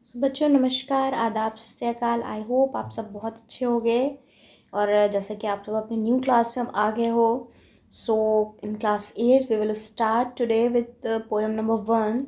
सो बच्चों नमस्कार, आदाब, सत श्री अकाल। आई होप आप सब बहुत अच्छे हो गए। और जैसे कि आप सब अपने न्यू क्लास में अब आ गए हो। So in class 8 we will start today with poem number 1,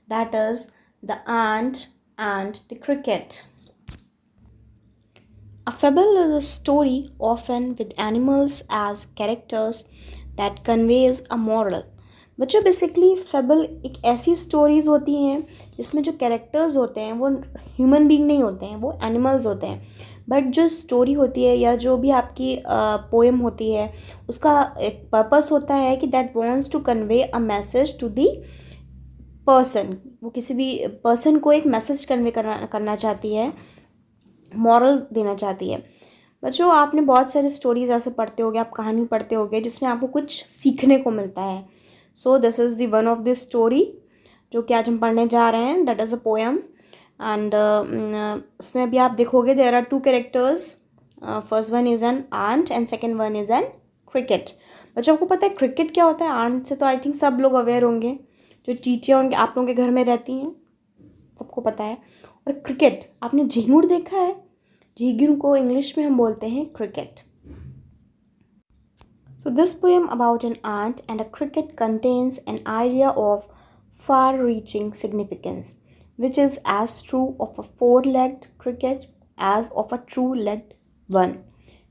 that is the ant and the cricket. A fable is a story often with animals as characters that conveys a moral. बच्चों basically fable एक ऐसी stories होती हैं जिसमें जो characters होते हैं वो ह्यूमन बीइंग नहीं होते हैं, वो एनिमल्स होते हैं। बट जो स्टोरी होती है या जो भी आपकी पोएम होती है उसका एक पर्पस होता है कि that wants to convey a message to the person. वो किसी भी पर्सन को एक मैसेज कन्वे करना चाहती है, मॉरल देना चाहती है। बच्चों आपने बहुत सारे स्टोरीज ऐसे पढ़ते होगे, आप कहानी पढ़ते होगे जिसमें आपको कुछ सीखने को मिलता है। So this is the one of this story जो कि आज हम पढ़ने जा रहे हैं, that is a poem. And इसमें अभी आप देखोगे there are two characters. First one is an ant and second one is a cricket. बच्चों आपको पता है क्रिकेट क्या होता है? आंट से तो आई थिंक सब लोग अवेयर होंगे, जो चींटियाँ उनके आप लोगों के घर में रहती हैं, सबको पता है। और क्रिकेट, आपने झींगुर देखा है? झींगुर को इंग्लिश में हम बोलते हैं cricket. So this poem about an ant and a cricket contains an idea of far-reaching significance, which is as true of a four-legged cricket as of a two-legged one.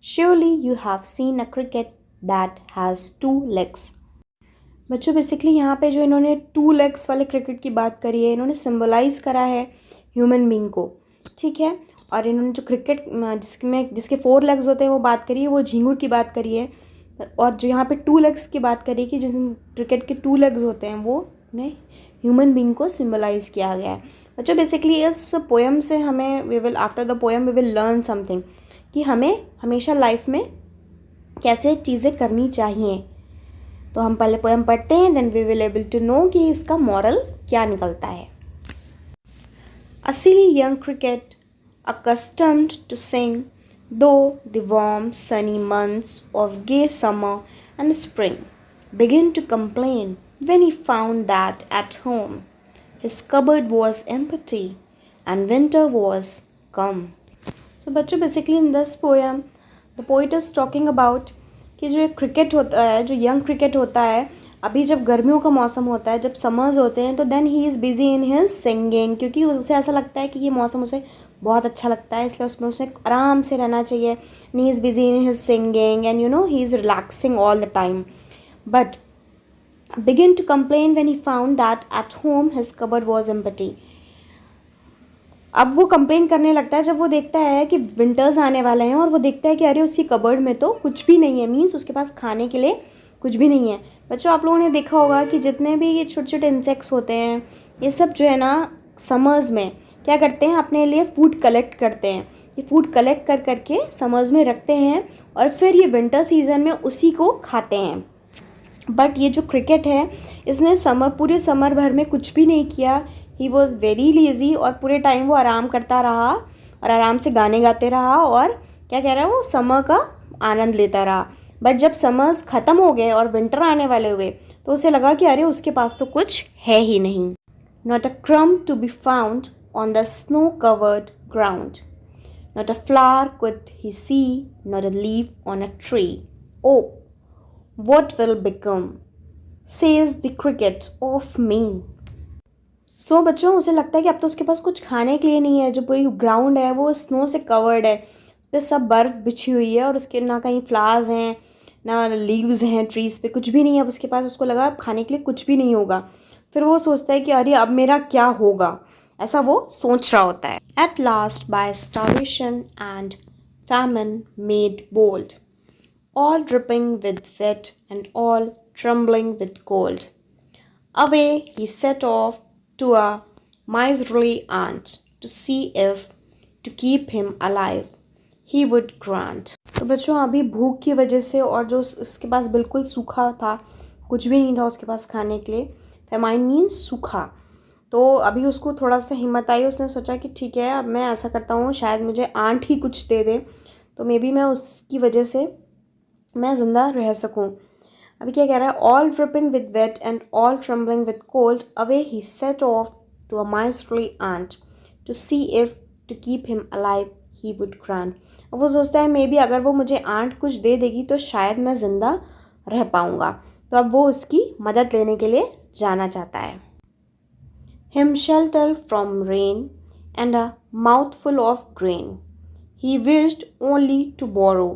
Surely you have seen a cricket that has two legs. बच्चों basically यहाँ पे जो इन्होंने two legs वाले cricket की बात करी है, इन्होंने सिम्बलाइज करा है ह्यूमन बींग को, ठीक है। और इन्होंने जो क्रिकेट जिसके फोर लेग्स होते हैं वो बात करी है, वो झींगुर की बात करी है। और जो यहाँ पे टू लेग्स की बात करी कि जिस क्रिकेट के टू लेग्स होते हैं वो उन्हें ह्यूमन बींग को सिम्बलाइज किया गया है। बच्चों बेसिकली इस पोएम से हमें after the poem we will learn something कि हमें हमेशा लाइफ में कैसे चीज़ें करनी चाहिए। तो हम पहले पोएम पढ़ते हैं, then we will able to know कि इसका मॉरल क्या निकलता है। A silly young cricket, accustomed to sing, though the warm sunny months of gay summer and spring, began to complain when he found that at home his cupboard was empty and winter was come. So बच्चों basically in this poem the poet is talking about कि जो एक cricket होता है, जो young cricket होता है, अभी जब गर्मियों का मौसम होता है, जब समर्स होते हैं, तो then he is busy in his singing, क्योंकि उसे ऐसा लगता है कि ये मौसम उसे बहुत अच्छा लगता है, इसलिए उसमें आराम से रहना चाहिए। And he is busy in his singing and he is relaxing all the time, but begin to complain when he found that at home his cupboard was empty. अब वो कंप्लेन करने लगता है जब वो देखता है कि विंटर्स आने वाले हैं और वो देखता है कि अरे उसकी कबर्ड में तो कुछ भी नहीं है, मीन्स उसके पास खाने के लिए कुछ भी नहीं है। बच्चों आप लोगों ने देखा होगा कि जितने भी ये छोटे छोटे इंसेक्ट्स होते हैं, ये सब जो है ना समर्स में क्या करते हैं, अपने लिए फूड कलेक्ट करते हैं। ये फूड कलेक्ट कर करके समर्स में रखते हैं और फिर ये विंटर सीजन में उसी को खाते हैं। बट ये जो क्रिकेट है, इसने पूरे समर भर में कुछ भी नहीं किया। ही वॉज वेरी लेज़ी और पूरे टाइम वो आराम करता रहा और आराम से गाने गाते रहा और क्या कह रहा है, वो समर का आनंद लेता रहा। बट जब समर्स ख़त्म हो गए और विंटर आने वाले हुए तो उसे लगा कि अरे उसके पास तो कुछ है ही नहीं। Not a crumb to be found on the snow covered ground, not a flower could he see, not a leaf on a tree. Oh what will become, says the cricket of me. सो बच्चों उसे लगता है कि अब तो उसके पास कुछ खाने के लिए नहीं है। जो पूरी ग्राउंड है वो स्नो से कवर्ड है, उस पर सब बर्फ़ बिछी हुई है और उसके ना कहीं फ्लावर्स हैं ना लीव्स हैं, ट्रीज़ पे कुछ भी नहीं है अब उसके पास। उसको लगा अब खाने के लिए कुछ भी नहीं होगा। फिर वो सोचता है कि अरे अब मेरा क्या होगा, ऐसा वो सोच रहा होता है। At last by starvation and famine made bold, all dripping with wet and all trembling with cold. Away he set off to a miserly ant to see if, to keep him alive, he would grant. तो बच्चों अभी भूख की वजह से और जो उसके पास बिल्कुल सूखा था, कुछ भी नहीं था उसके पास खाने के लिए, फेमाइन मीन्स सूखा। तो अभी उसको थोड़ा सा हिम्मत आई, उसने सोचा कि ठीक है अब मैं ऐसा करता हूँ, शायद मुझे आंट ही कुछ दे दे, तो मे बी मैं उसकी वजह से मैं ज़िंदा रह सकूं। अभी क्या कह रहा है, all dripping with wet and all trembling with cold, away he set off to a miserly ant to see if to keep him alive he would grant. अब वो सोचता है मे बी अगर वो मुझे आंट कुछ दे देगी तो शायद मैं ज़िंदा रह पाऊँगा. तो अब वो उसकी मदद लेने के लिए जाना चाहता है. Him shelter from rain and a mouthful of grain. He wished only to borrow.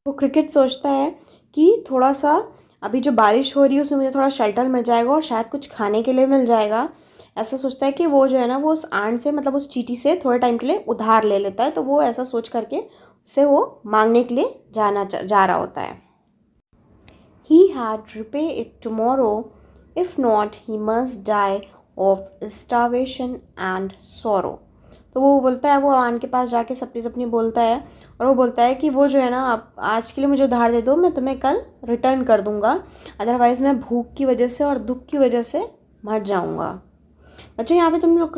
वो क्रिकेट सोचता है कि थोड़ा सा अभी जो बारिश हो रही है उसमें मुझे थोड़ा शेल्टर मिल जाएगा और शायद कुछ खाने के लिए मिल जाएगा. ऐसा सोचता है कि वो जो है ना वो उस आंट से मतलब उस चींटी से थोड़े टाइम के लिए उधार ले लेता है. तो वो ऐसा सोच करके उससे वो मांगने के लिए जा रहा होता है. He had repay it tomorrow. If not, he must die of starvation and sorrow. तो वो बोलता है, वो आंट के पास जाके सब चीज़ अपनी बोलता है और वो बोलता है कि वो जो है ना आप आज के लिए मुझे उधार दे दो, मैं तुम्हें कल रिटर्न कर दूंगा, अदरवाइज़ मैं भूख की वजह से और दुख की वजह से मर जाऊंगा. बच्चों यहाँ पे तुम लोग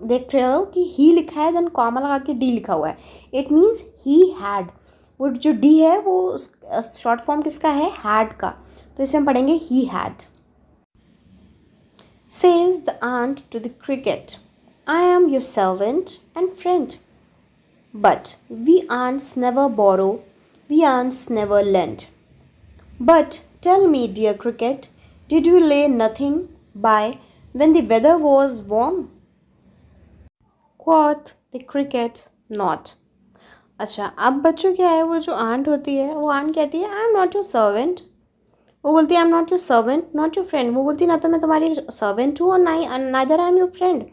देख रहे हो कि ही लिखा है देन कॉमा लगा के डी लिखा हुआ है. It means he had. वो जो डी है वो शॉर्ट फॉर्म किसका है? हैड का. तो इसे हम पढ़ेंगे he had. Says the ant to the cricket, I am your servant and friend. But we ants never borrow, we ants never lend. But tell me, dear cricket, did you lay nothing by when the weather was warm? Quoth the cricket, not. अच्छा, अब बच्चों क्या है, वो जो aunt होती है वो आंट कहती है I am not your servant. वो बोलती है I am not your servant not your friend. वो बोलती है ना तो मैं तुम्हारी सर्वेंट हूँ और ना ही neither I am your friend.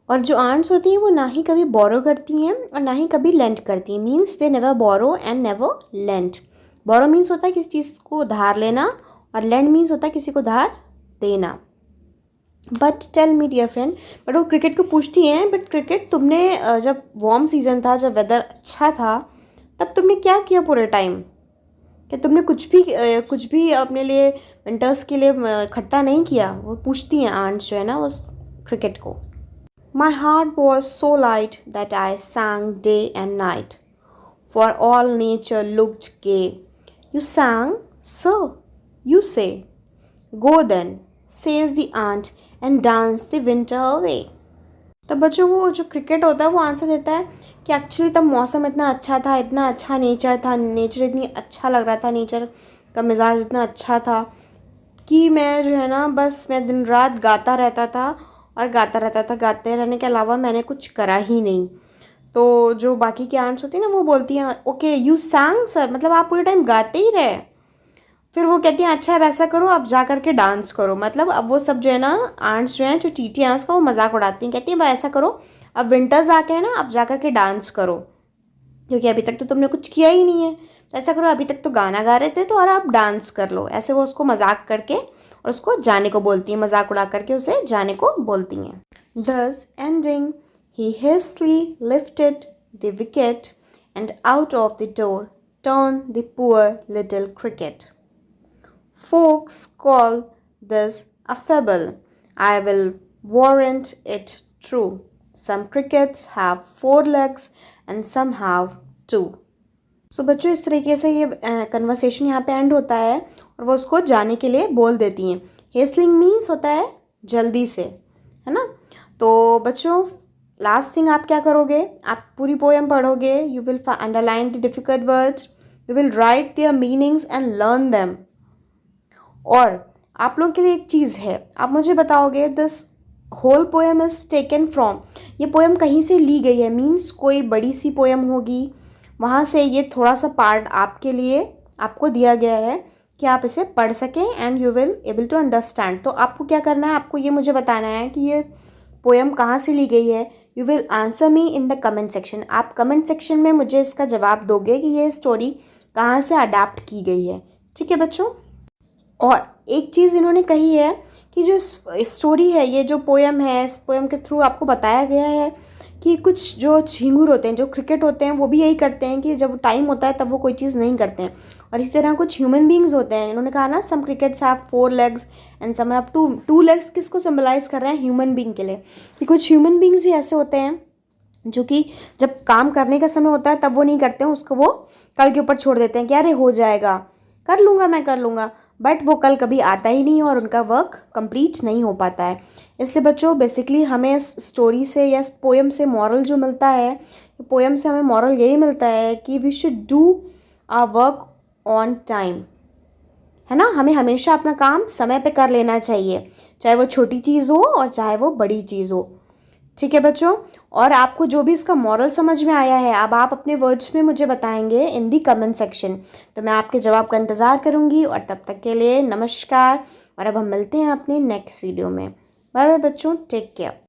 और जो आंट्स होती हैं वो ना ही कभी बोरो करती हैं और ना ही कभी लेंट करती हैं. Means they never borrow and never lent. Borrow means होता है किसी चीज़ को उधार लेना और लेंड मीन्स होता है किसी को उधार देना. But tell me dear friend, but वो क्रिकेट को पूछती हैं बट क्रिकेट तुमने जब वार्म सीज़न था, जब वेदर अच्छा था, तब तुमने क्या किया पूरे टाइम? क्या तुमने कुछ भी अपने लिए विंटर्स के लिए इकट्ठा नहीं किया? वो पूछती हैं आंट्स जो है ना उस क्रिकेट को. My heart was so light that I sang day and night for all nature looked gay. You sang, sir, you say. Go then, says the ant, and dance the winter away. तब बच्चों वो जो cricket होता है वो answer देता है कि एक्चुअली तब मौसम इतना अच्छा था, इतना अच्छा नेचर था, नेचर इतनी अच्छा लग रहा था, नेचर का मिजाज इतना अच्छा था कि मैं जो है ना बस मैं दिन रात गाता रहता था और गाता रहता था. गाते रहने के अलावा मैंने कुछ करा ही नहीं. तो जो बाकी की आंट्स होती हैं ना वो बोलती हैं ओके यू sang सर, मतलब आप पूरे टाइम गाते ही रहे. फिर वो कहती हैं अच्छा वैसा करो, आप जा करके डांस करो. मतलब अब वो सब जो है ना आंट्स जो हैं जो टीटी हैं उसका वो मजाक उड़ाती हैं. कहती हैं ऐसा करो, अब विंटर्स आके है ना आप जा करके डांस करो, क्योंकि अभी तक तो तुमने कुछ किया ही नहीं है. तो ऐसा करो, अभी तक तो गाना गा रहे थे तो और आप डांस कर लो. ऐसे वो उसको मजाक करके और उसको जाने को बोलती हैं, मजाक उड़ा करके उसे जाने को बोलती हैं. Thus ending, he hastily lifted the wicket and out of the door turned the poor little cricket. Folks call this a fable. I will warrant it true. Some crickets have 4 legs and some have 2. So बच्चों इस तरीके से ये conversation यहाँ पे and होता है और वो उसको जाने के लिए बोल देती हैं. हेस्लिंग मीन्स होता है जल्दी से, है ना. तो बच्चों लास्ट थिंग आप क्या करोगे, आप पूरी पोएम पढ़ोगे. You will underline the difficult words, you will write there meanings and learn them. और आप लोग के लिए एक चीज़ है, आप मुझे बताओगे this whole poem is taken from, ये पोएम कहीं से ली गई है. मीन्स कोई बड़ी सी पोएम होगी, वहाँ से ये थोड़ा सा पार्ट आपके लिए आपको दिया गया है कि आप इसे पढ़ सकें and you will able to understand. तो आपको क्या करना है, आपको ये मुझे बताना है कि ये पोएम कहाँ से ली गई है. You will answer me in the comment section. आप कमेंट सेक्शन में मुझे इसका जवाब दोगे कि ये स्टोरी कहाँ से अडाप्ट की गई है. ठीक है बच्चों. और एक चीज़ इन्होंने कही है कि जो स्टोरी है, ये जो पोएम है, इस पोएम के थ्रू आपको बताया गया है कि कुछ जो झिंगुर होते हैं, जो क्रिकेट होते हैं, वो भी यही करते हैं कि जब टाइम होता है तब वो कोई चीज़ नहीं करते हैं. और इसी तरह कुछ ह्यूमन बींग्स होते हैं. इन्होंने कहा ना some crickets have 4 legs and some have 2 legs. किसको सिम्बलाइज कर रहे हैं? ह्यूमन बींग के लिए. कि कुछ ह्यूमन बींग्स भी ऐसे होते हैं जो कि जब काम करने का समय होता है तब वो नहीं करते हैं, उसको वो कल के ऊपर छोड़ देते हैं कि अरे हो जाएगा, कर लूँगा, मैं कर लूँगा. बट वो कल कभी आता ही नहीं और उनका वर्क कंप्लीट नहीं हो पाता है। इसलिए बच्चों बेसिकली हमें इस स्टोरी से या इस पोएम से मॉरल जो मिलता है, पोएम से हमें मॉरल यही मिलता है कि we should do our work on time, है ना। हमें हमेशा अपना काम समय पे कर लेना चाहिए, चाहे वो छोटी चीज़ हो और चाहे वो बड़ी चीज़ हो। ठीक है बच्चों, और आपको जो भी इसका मॉरल समझ में आया है अब आप अपने वर्ड्स में मुझे बताएंगे इन दी कमेंट सेक्शन, तो मैं आपके जवाब का इंतज़ार करूँगी। और तब तक के लिए नमस्कार, और अब हम मिलते हैं अपने नेक्स्ट वीडियो में। बाय बाय बच्चों, टेक केयर।